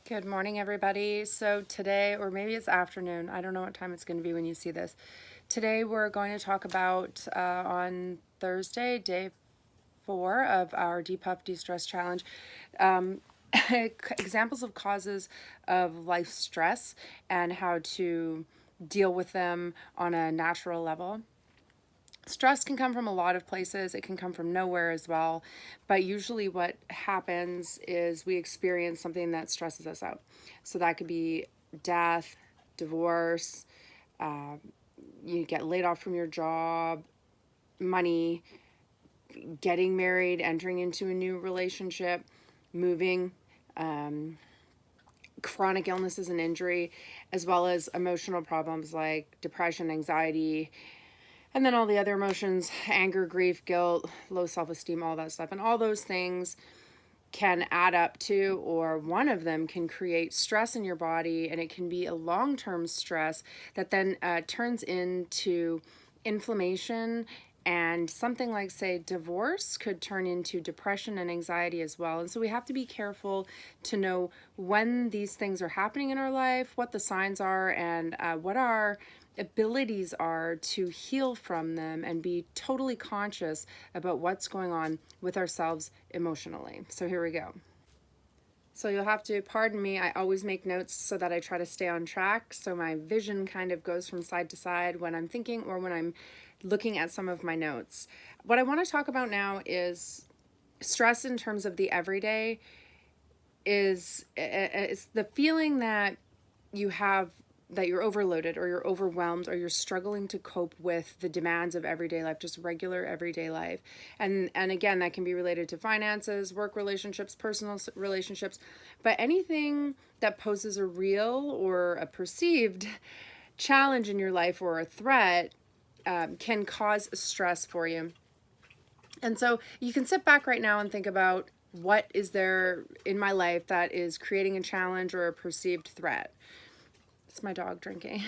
Good morning, everybody. So today, or maybe it's afternoon, I don't know what time it's going to be when you see this. Today we're going to talk about on Thursday, day 4 of our Depuff De-Stress Challenge, um, examples of causes of life stress and how to deal with them on a natural level. Stress can come from a lot of places. It can come from nowhere as well. But usually what happens is we experience something that stresses us out. So that could be death, divorce, uh, you get laid off from your job, money, getting married, entering into a new relationship, moving, chronic illnesses and injury, as well as emotional problems like depression, anxiety, and then all the other emotions, anger, grief, guilt, low self-esteem, all that stuff. And all those things can add up to, or one of them can create stress in your body, and it can be a long-term stress that then turns into inflammation, and something like, say, divorce could turn into depression and anxiety as well. And so we have to be careful to know when these things are happening in our life, what the signs are, and what our abilities are to heal from them and be totally conscious about what's going on with ourselves emotionally. So here we go. So you'll have to pardon me. I always make notes so that I try to stay on track. So my vision kind of goes from side to side when I'm thinking or when I'm looking at some of my notes. What I want to talk about now is stress in terms of the everyday. Is it's the feeling that you have, that you're overloaded or you're overwhelmed or you're struggling to cope with the demands of everyday life, just regular everyday life. And again, that can be related to finances, work relationships, personal relationships, but anything that poses a real or a perceived challenge in your life or a threat can cause stress for you. And so you can sit back right now and think about, what is there in my life that is creating a challenge or a perceived threat? It's my dog drinking.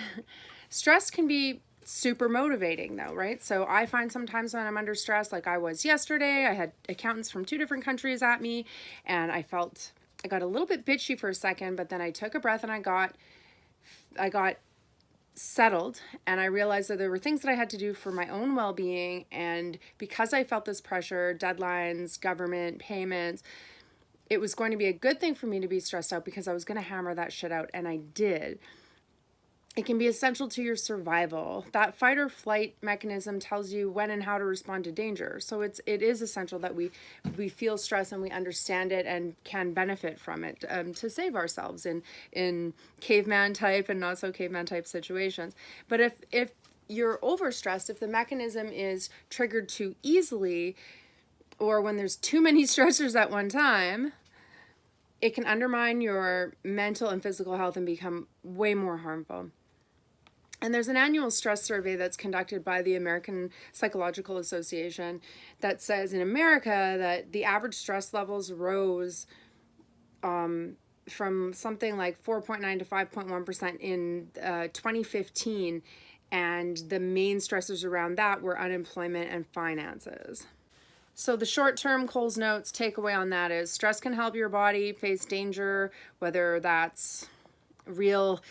Stress can be super motivating though, right? So I find sometimes when I'm under stress, like I was yesterday, I had accountants from 2 different countries at me, and I got a little bit bitchy for a second, but then I took a breath and I got settled, and I realized that there were things that I had to do for my own well-being. And because I felt this pressure, deadlines, government, payments, it was going to be a good thing for me to be stressed out because I was going to hammer that shit out, and I did. It can be essential to your survival. That fight or flight mechanism tells you when and how to respond to danger. So it is essential that we feel stress and we understand it and can benefit from it to save ourselves in caveman type and not so caveman type situations. But if you're overstressed, if the mechanism is triggered too easily, or when there's too many stressors at one time, it can undermine your mental and physical health and become way more harmful. And there's an annual stress survey that's conducted by the American Psychological Association that says in America that the average stress levels rose from something like 4.9 to 5.1% in 2015. And the main stressors around that were unemployment and finances. So the short-term Coles Notes takeaway on that is stress can help your body face danger, whether that's real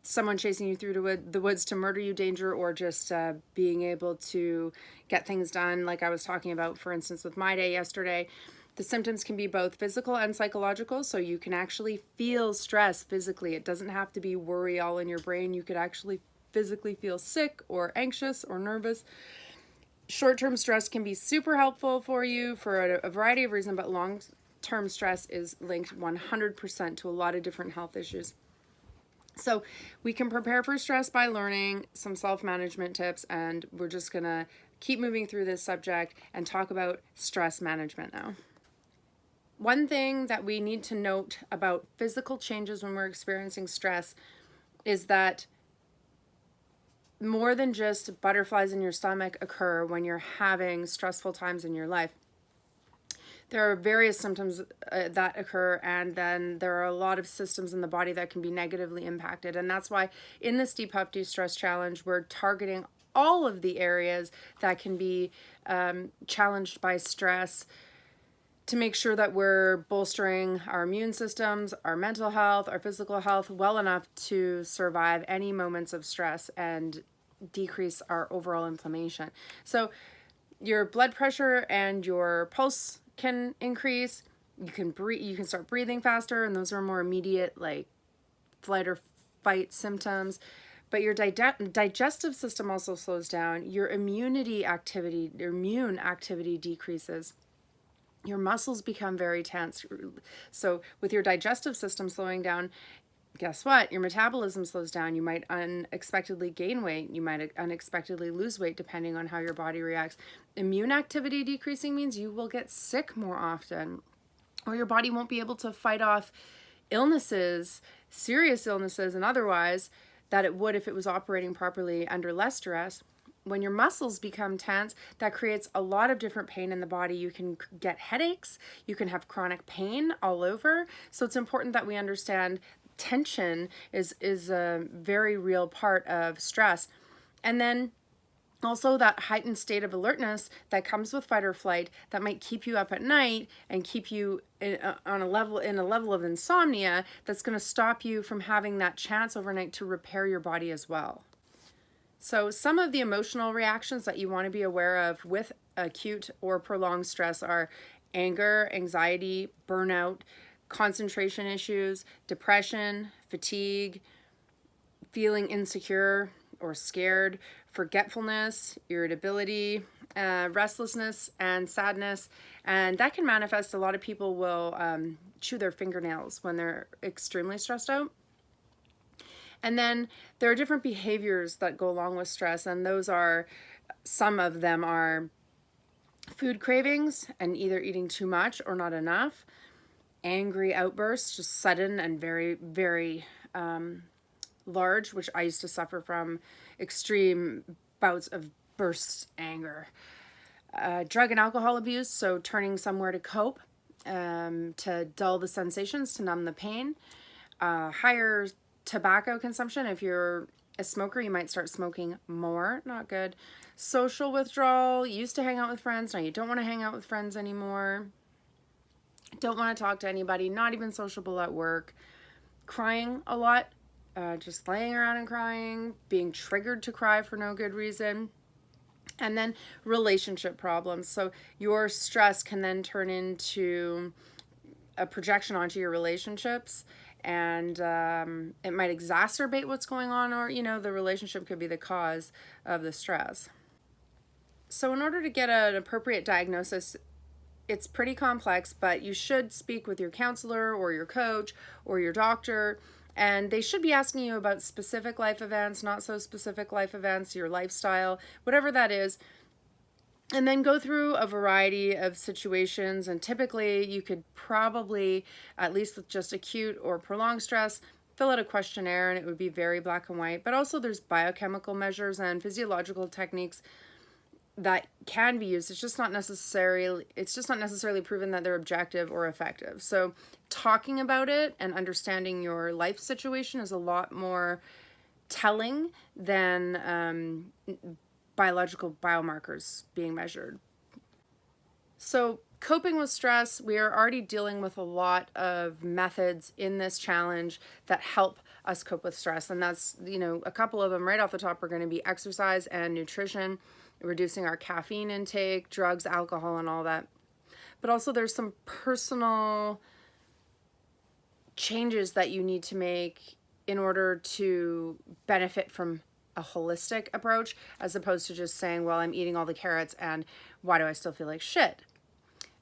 someone chasing you through the woods to murder you danger, or just being able to get things done, like I was talking about, for instance, with my day yesterday. The symptoms can be both physical and psychological, so you can actually feel stress physically. It doesn't have to be worry all in your brain. You could actually physically feel sick or anxious or nervous. Short-term stress can be super helpful for you for a variety of reasons, but long-term stress is linked 100% to a lot of different health issues. So we can prepare for stress by learning some self-management tips, and we're just going to keep moving through this subject and talk about stress management now. One thing that we need to note about physical changes when we're experiencing stress is that more than just butterflies in your stomach occur when you're having stressful times in your life. There are various symptoms that occur, and then there are a lot of systems in the body that can be negatively impacted. And that's why in this Depuff De-Stress Challenge, we're targeting all of the areas that can be challenged by stress to make sure that we're bolstering our immune systems, our mental health, our physical health well enough to survive any moments of stress and decrease our overall inflammation. So your blood pressure and your pulse can increase. You can breathe, you can start breathing faster, and those are more immediate, like flight or fight symptoms. But your digestive system also slows down. Your immune activity decreases. Your muscles become very tense. So with your digestive system slowing down, guess what? Your metabolism slows down. You might unexpectedly gain weight. You might unexpectedly lose weight depending on how your body reacts. Immune activity decreasing means you will get sick more often, or your body won't be able to fight off illnesses, serious illnesses and otherwise, that it would if it was operating properly under less stress. When your muscles become tense, that creates a lot of different pain in the body. You can get headaches, you can have chronic pain all over. So it's important that we understand tension is a very real part of stress. And then also that heightened state of alertness that comes with fight or flight that might keep you up at night and keep you in a level of insomnia that's going to stop you from having that chance overnight to repair your body as well. So some of the emotional reactions that you want to be aware of with acute or prolonged stress are anger, anxiety, burnout, concentration issues, depression, fatigue, feeling insecure or scared, forgetfulness, irritability, restlessness, and sadness. And that can manifest. A lot of people will chew their fingernails when they're extremely stressed out. And then there are different behaviors that go along with stress, and those are, some of them are food cravings and either eating too much or not enough, angry outbursts, just sudden and very, very large, which I used to suffer from, extreme bouts of burst anger, drug and alcohol abuse, so turning somewhere to cope, to dull the sensations, to numb the pain, higher tobacco consumption. If you're a smoker, you might start smoking more, not good. Social withdrawal, you used to hang out with friends, now you don't want to hang out with friends anymore, don't want to talk to anybody, not even sociable at work, crying a lot, just laying around and crying, being triggered to cry for no good reason. And then relationship problems. So your stress can then turn into a projection onto your relationships, and it might exacerbate what's going on, or, you know, the relationship could be the cause of the stress. So in order to get an appropriate diagnosis, it's pretty complex, but you should speak with your counselor or your coach or your doctor, and they should be asking you about specific life events, not so specific life events, your lifestyle, whatever that is, and then go through a variety of situations. And typically you could probably, at least with just acute or prolonged stress, fill out a questionnaire, and it would be very black and white. But also there's biochemical measures and physiological techniques that can be used. It's just not necessarily proven that they're objective or effective. So talking about it and understanding your life situation is a lot more telling than biological biomarkers being measured. So coping with stress, we are already dealing with a lot of methods in this challenge that help us cope with stress. And that's, you know, a couple of them right off the top are going to be exercise and nutrition, reducing our caffeine intake, drugs, alcohol, and all that. But also there's some personal changes that you need to make in order to benefit from a holistic approach, as opposed to just saying, well, I'm eating all the carrots and why do I still feel like shit?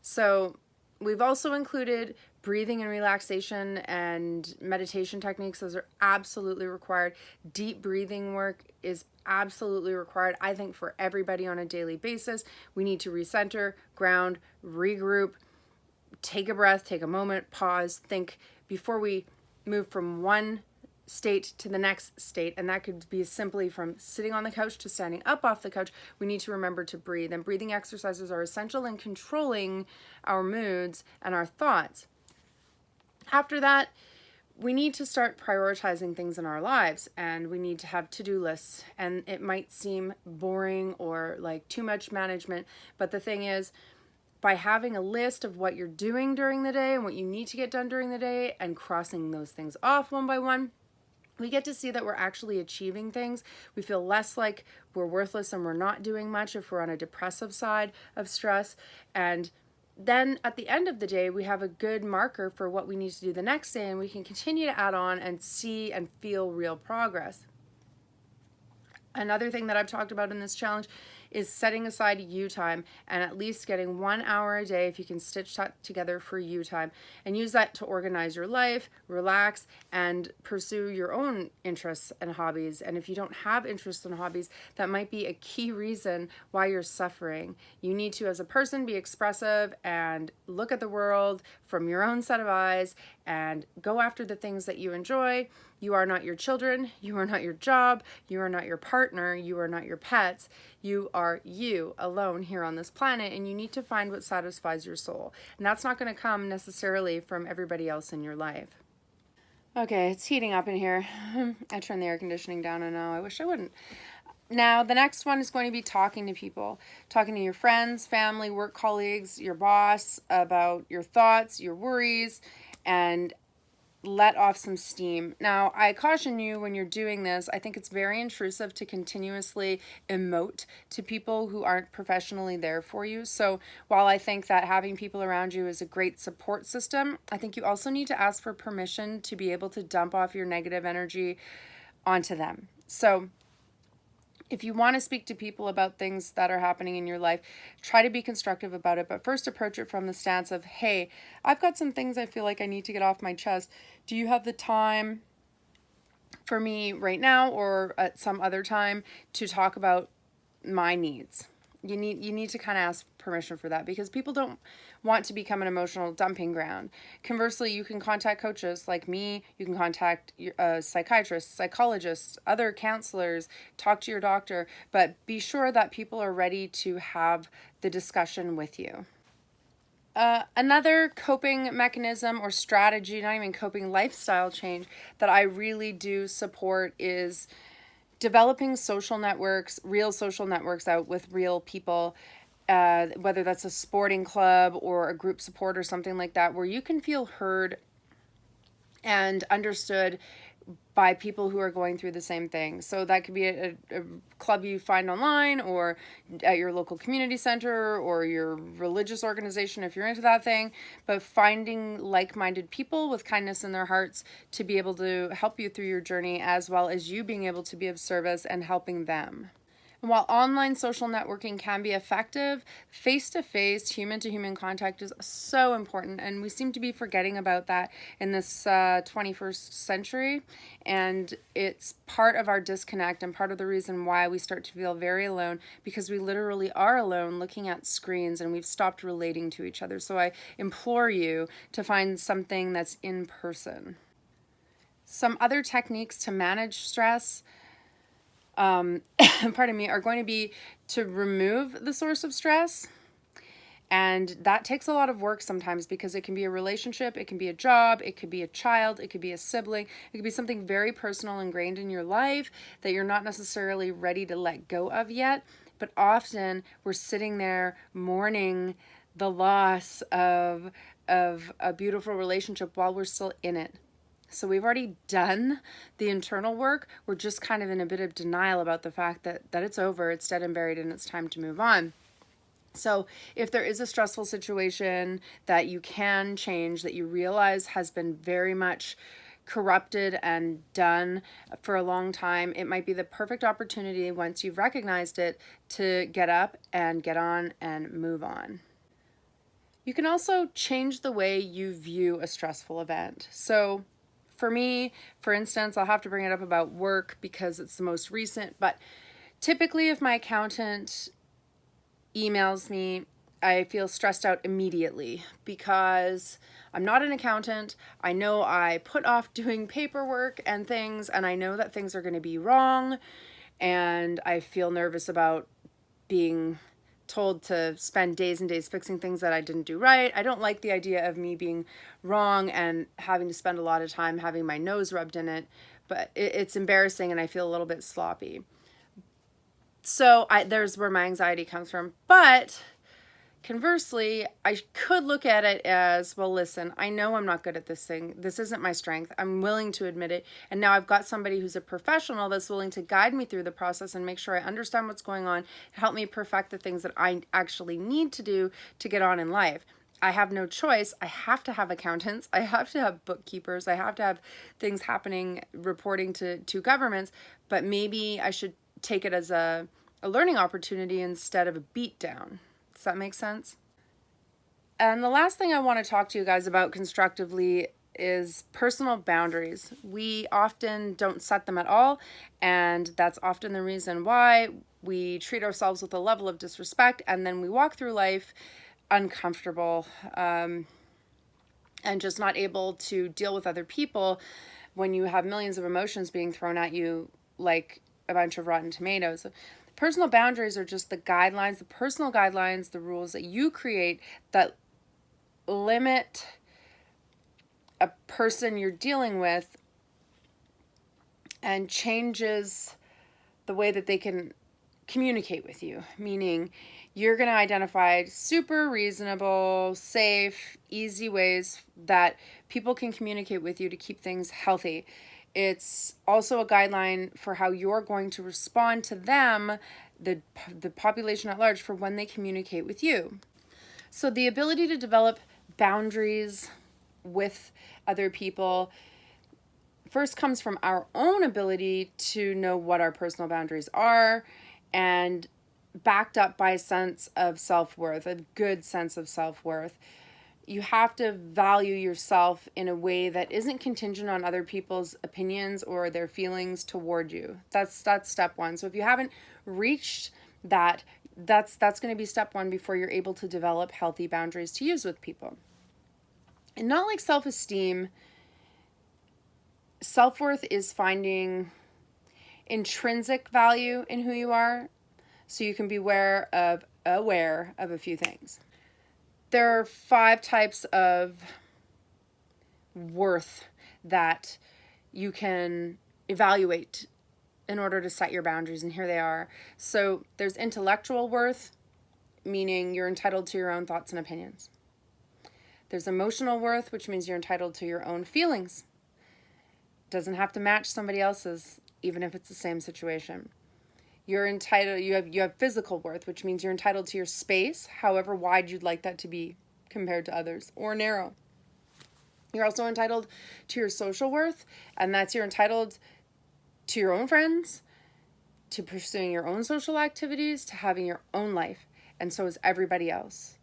So we've also included breathing and relaxation and meditation techniques. Those are absolutely required. Deep breathing work is absolutely required, I think, for everybody on a daily basis. We need to recenter, ground, regroup, take a breath, take a moment, pause, think before we move from one state to the next state. And that could be simply from sitting on the couch to standing up off the couch. We need to remember to breathe, and breathing exercises are essential in controlling our moods and our thoughts. After that, we need to start prioritizing things in our lives, and we need to have to-do lists. And it might seem boring or like too much management, but the thing is, by having a list of what you're doing during the day and what you need to get done during the day and crossing those things off one by one, we get to see that we're actually achieving things. We feel less like we're worthless and we're not doing much if we're on a depressive side of stress. And then at the end of the day, we have a good marker for what we need to do the next day, and we can continue to add on and see and feel real progress. Another thing that I've talked about in this challenge is setting aside you time and at least getting 1 hour a day, if you can stitch that together, for you time, and use that to organize your life, relax, and pursue your own interests and hobbies. And if you don't have interests and hobbies, that might be a key reason why you're suffering. You need to, as a person, be expressive and look at the world from your own set of eyes and go after the things that you enjoy. You are not your children, you are not your job, you are not your partner, you are not your pets. You are you alone here on this planet, and you need to find what satisfies your soul. And that's not going to come necessarily from everybody else in your life. Okay, it's heating up in here. I turned the air conditioning down, and now I wish I wouldn't. Now, the next one is going to be talking to people, talking to your friends, family, work colleagues, your boss about your thoughts, your worries, and let off some steam. Now, I caution you when you're doing this, I think it's very intrusive to continuously emote to people who aren't professionally there for you. So while I think that having people around you is a great support system, I think you also need to ask for permission to be able to dump off your negative energy onto them. So if you want to speak to people about things that are happening in your life, try to be constructive about it, but first approach it from the stance of, hey, I've got some things I feel like I need to get off my chest. Do you have the time for me right now or at some other time to talk about my needs? You need to kind of ask permission for that, because people don't want to become an emotional dumping ground. Conversely, you can contact coaches like me, you can contact psychiatrists, psychologists, other counselors, talk to your doctor, but be sure that people are ready to have the discussion with you. Another coping mechanism or strategy, not even coping, lifestyle change that I really do support is developing social networks, real social networks out with real people, whether that's a sporting club or a group support or something like that, where you can feel heard and understood by people who are going through the same thing. So that could be a club you find online or at your local community center or your religious organization if you're into that thing, but finding like-minded people with kindness in their hearts to be able to help you through your journey, as well as you being able to be of service and helping them. And while online social networking can be effective, face-to-face, human-to-human contact is so important, and we seem to be forgetting about that in this 21st century, and it's part of our disconnect and part of the reason why we start to feel very alone, because we literally are alone looking at screens and we've stopped relating to each other. So I implore you to find something that's in person. Some other techniques to manage stress pardon me, are going to be to remove the source of stress. And that takes a lot of work sometimes, because it can be a relationship, it can be a job, it could be a child, it could be a sibling, it could be something very personal ingrained in your life that you're not necessarily ready to let go of yet. But often we're sitting there mourning the loss of a beautiful relationship while we're still in it. So we've already done the internal work. We're just kind of in a bit of denial about the fact that it's over, it's dead and buried, and it's time to move on. So if there is a stressful situation that you can change, that you realize has been very much corrupted and done for a long time, it might be the perfect opportunity, once you've recognized it, to get up and get on and move on. You can also change the way you view a stressful event. So for me, for instance, I'll have to bring it up about work because it's the most recent, but typically if my accountant emails me, I feel stressed out immediately because I'm not an accountant. I know I put off doing paperwork and things, and I know that things are going to be wrong, and I feel nervous about being told to spend days and days fixing things that I didn't do right. I don't like the idea of me being wrong and having to spend a lot of time having my nose rubbed in it, but it's embarrassing and I feel a little bit sloppy. So there's where my anxiety comes from. But Conversely, I could look at it as, well, listen, I know I'm not good at this thing. This isn't my strength. I'm willing to admit it. And now I've got somebody who's a professional that's willing to guide me through the process and make sure I understand what's going on, help me perfect the things that I actually need to do to get on in life. I have no choice. I have to have accountants. I have to have bookkeepers. I have to have things happening, reporting to governments. But maybe I should take it as a learning opportunity instead of a beat down. Does that make sense? And the last thing I want to talk to you guys about constructively is personal boundaries. We often don't set them at all, and that's often the reason why we treat ourselves with a level of disrespect, and then we walk through life uncomfortable and just not able to deal with other people when you have millions of emotions being thrown at you like a bunch of rotten tomatoes. Personal boundaries are just the guidelines, the personal guidelines, the rules that you create that limit a person you're dealing with and changes the way that they can communicate with you. Meaning, you're going to identify super reasonable, safe, easy ways that people can communicate with you to keep things healthy. It's also a guideline for how you're going to respond to them, the population at large, for when they communicate with you. So the ability to develop boundaries with other people first comes from our own ability to know what our personal boundaries are, and backed up by a sense of self-worth, a good sense of self-worth. You have to value yourself in a way that isn't contingent on other people's opinions or their feelings toward you. That's step one. So if you haven't reached that, that's going to be step one before you're able to develop healthy boundaries to use with people. And not like self-esteem, self-worth is finding intrinsic value in who you are, so you can be aware of a few things. There are 5 types of worth that you can evaluate in order to set your boundaries, and here they are. So there's intellectual worth, meaning you're entitled to your own thoughts and opinions. There's emotional worth, which means you're entitled to your own feelings. Doesn't have to match somebody else's, even if it's the same situation. You're entitled, you have physical worth, which means you're entitled to your space, however wide you'd like that to be compared to others, or narrow. You're also entitled to your social worth, and that's you're entitled to your own friends, to pursuing your own social activities, to having your own life, and so is everybody else.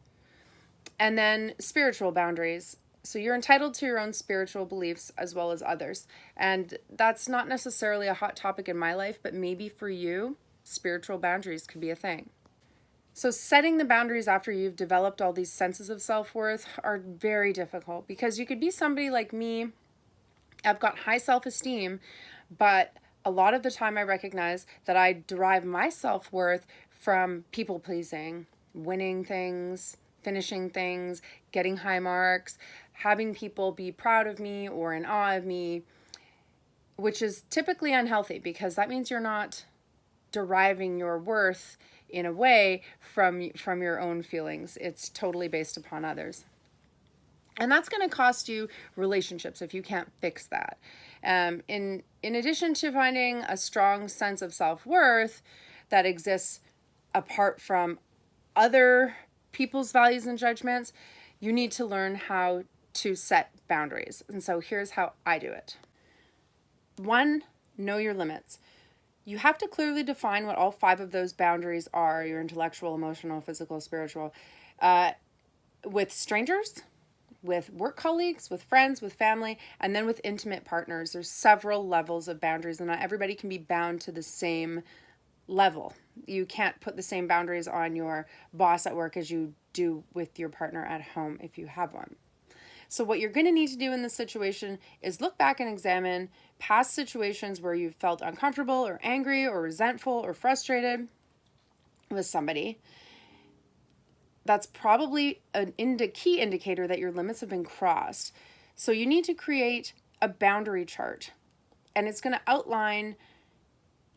And then spiritual boundaries. So you're entitled to your own spiritual beliefs as well as others. And that's not necessarily a hot topic in my life, but maybe for you, spiritual boundaries could be a thing. So setting the boundaries after you've developed all these senses of self-worth are very difficult, because you could be somebody like me. I've got high self-esteem, but a lot of the time I recognize that I derive my self-worth from people-pleasing, winning things, finishing things, getting high marks, having people be proud of me or in awe of me, which is typically unhealthy, because that means you're not deriving your worth in a way from your own feelings. It's totally based upon others. And that's going to cost you relationships if you can't fix that. In addition to finding a strong sense of self-worth that exists apart from other people's values and judgments, you need to learn how to set boundaries. And so here's how I do it. 1, know your limits. You have to clearly define what all 5 of those boundaries are: your intellectual, emotional, physical, spiritual, with strangers, with work colleagues, with friends, with family, and then with intimate partners. There's several levels of boundaries, and not everybody can be bound to the same level. You can't put the same boundaries on your boss at work as you do with your partner at home if you have one. So what you're going to need to do in this situation is look back and examine past situations where you've felt uncomfortable or angry or resentful or frustrated with somebody. That's probably a key indicator that your limits have been crossed. So you need to create a boundary chart, and it's going to outline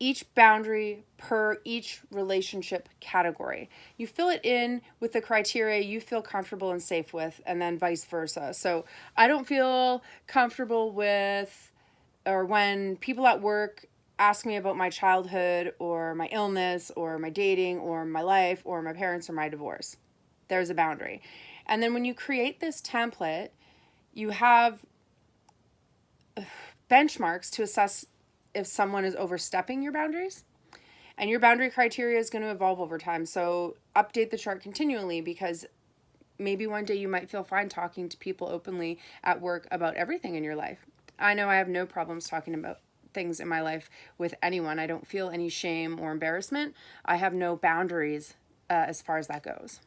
each boundary per each relationship category. You fill it in with the criteria you feel comfortable and safe with, and then vice versa. So I don't feel comfortable with, or when people at work ask me about my childhood or my illness or my dating or my life or my parents or my divorce. There's a boundary. And then when you create this template, you have benchmarks to assess if someone is overstepping your boundaries. And your boundary criteria is going to evolve over time. So update the chart continually, because maybe one day you might feel fine talking to people openly at work about everything in your life. I know I have no problems talking about things in my life with anyone. I don't feel any shame or embarrassment. I have no boundaries as far as that goes.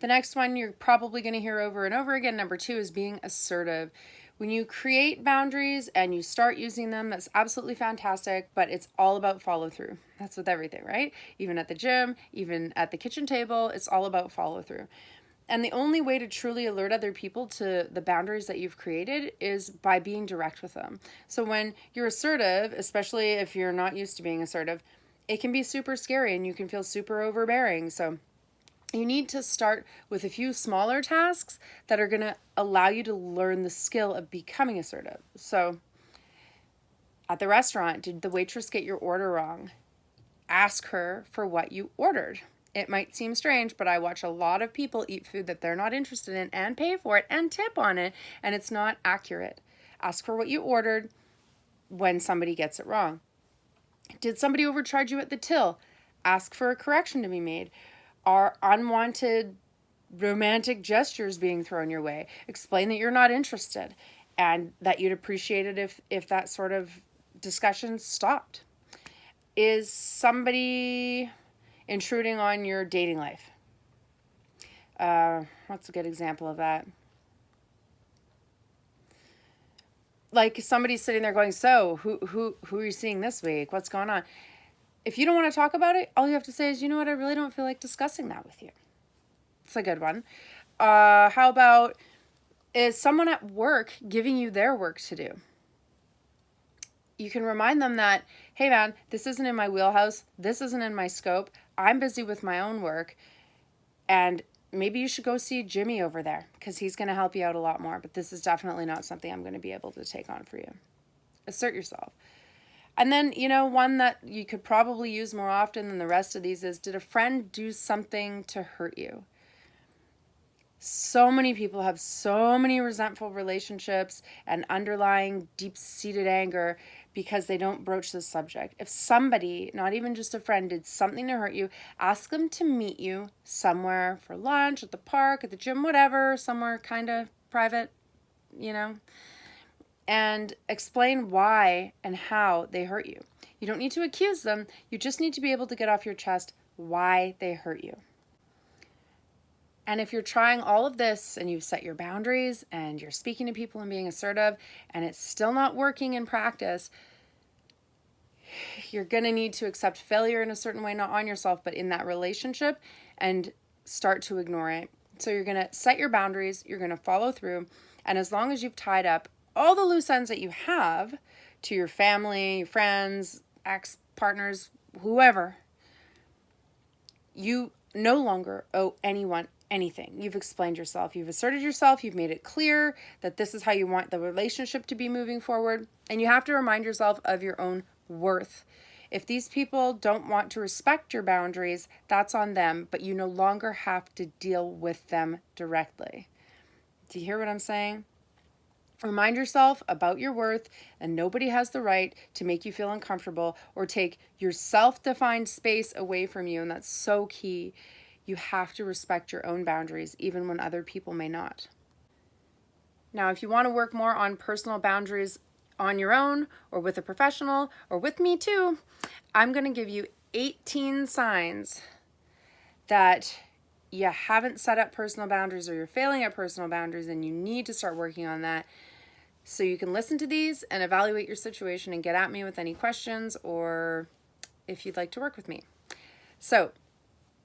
The next one you're probably going to hear over and over again, number 2, is being assertive. When you create boundaries and you start using them, that's absolutely fantastic, but it's all about follow through. That's with everything, right? Even at the gym, even at the kitchen table, it's all about follow through. And the only way to truly alert other people to the boundaries that you've created is by being direct with them. So when you're assertive, especially if you're not used to being assertive, it can be super scary and you can feel super overbearing. So you need to start with a few smaller tasks that are going to allow you to learn the skill of becoming assertive. So at the restaurant, did the waitress get your order wrong? Ask her for what you ordered. It might seem strange, but I watch a lot of people eat food that they're not interested in and pay for it and tip on it, and it's not accurate. Ask for what you ordered when somebody gets it wrong. Did somebody overcharge you at the till? Ask for a correction to be made. Are unwanted romantic gestures being thrown your way? Explain that you're not interested and that you'd appreciate it if that sort of discussion stopped. Is somebody intruding on your dating life? What's a good example of that? Like somebody's sitting there going, so who are you seeing this week? What's going on? If you don't want to talk about it, all you have to say is, you know what, I really don't feel like discussing that with you. It's a good one. How about, is someone at work giving you their work to do? You can remind them that, hey man, this isn't in my wheelhouse. This isn't in my scope. I'm busy with my own work. And maybe you should go see Jimmy over there because he's going to help you out a lot more. But this is definitely not something I'm going to be able to take on for you. Assert yourself. And then, one that you could probably use more often than the rest of these is, did a friend do something to hurt you? So many people have so many resentful relationships and underlying deep-seated anger because they don't broach this subject. If somebody, not even just a friend, did something to hurt you, ask them to meet you somewhere for lunch, at the park, at the gym, whatever, somewhere kind of private, and explain why and how they hurt you. You don't need to accuse them. You just need to be able to get off your chest why they hurt you. And if you're trying all of this and you've set your boundaries and you're speaking to people and being assertive and it's still not working in practice, you're going to need to accept failure in a certain way, not on yourself, but in that relationship, and start to ignore it. So you're going to set your boundaries, you're going to follow through, and as long as you've tied up all the loose ends that you have to your family, your friends, ex-partners, whoever, you no longer owe anyone anything. You've explained yourself. You've asserted yourself. You've made it clear that this is how you want the relationship to be moving forward. And you have to remind yourself of your own worth. If these people don't want to respect your boundaries, that's on them, but you no longer have to deal with them directly. Do you hear what I'm saying? Remind yourself about your worth, and nobody has the right to make you feel uncomfortable or take your self-defined space away from you, and that's so key. You have to respect your own boundaries, even when other people may not. Now, if you want to work more on personal boundaries on your own or with a professional or with me too, I'm going to give you 18 signs that you haven't set up personal boundaries or you're failing at personal boundaries and you need to start working on that. So you can listen to these and evaluate your situation and get at me with any questions or if you'd like to work with me. So,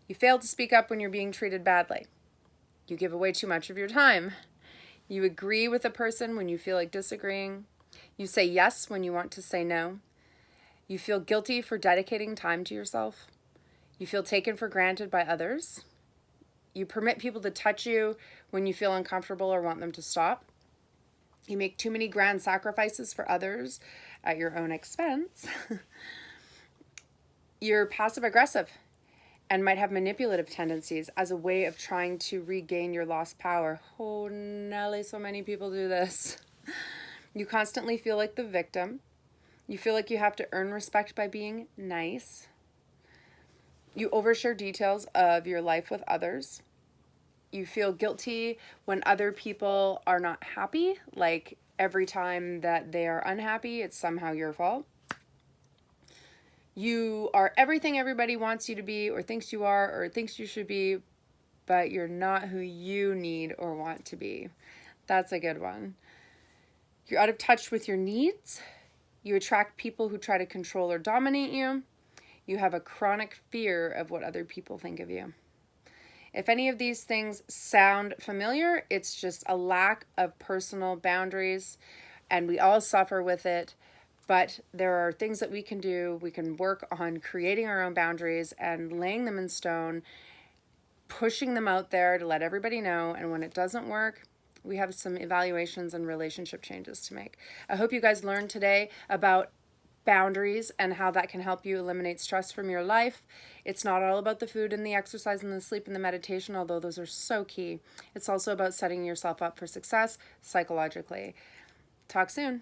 you fail to speak up when you're being treated badly. You give away too much of your time. You agree with a person when you feel like disagreeing. You say yes when you want to say no. You feel guilty for dedicating time to yourself. You feel taken for granted by others. You permit people to touch you when you feel uncomfortable or want them to stop. You make too many grand sacrifices for others at your own expense. You're passive aggressive and might have manipulative tendencies as a way of trying to regain your lost power. Oh, Nelly, so many people do this. You constantly feel like the victim. You feel like you have to earn respect by being nice. You overshare details of your life with others. You feel guilty when other people are not happy, like every time that they are unhappy, it's somehow your fault. You are everything everybody wants you to be or thinks you are or thinks you should be, but you're not who you need or want to be. That's a good one. You're out of touch with your needs. You attract people who try to control or dominate you. You have a chronic fear of what other people think of you. If any of these things sound familiar, it's just a lack of personal boundaries, and we all suffer with it. But there are things that we can do. We can work on creating our own boundaries and laying them in stone, pushing them out there to let everybody know. And when it doesn't work, we have some evaluations and relationship changes to make. I hope you guys learned today about boundaries and how that can help you eliminate stress from your life. It's not all about the food and the exercise and the sleep and the meditation, although those are so key. It's also about setting yourself up for success psychologically. Talk soon.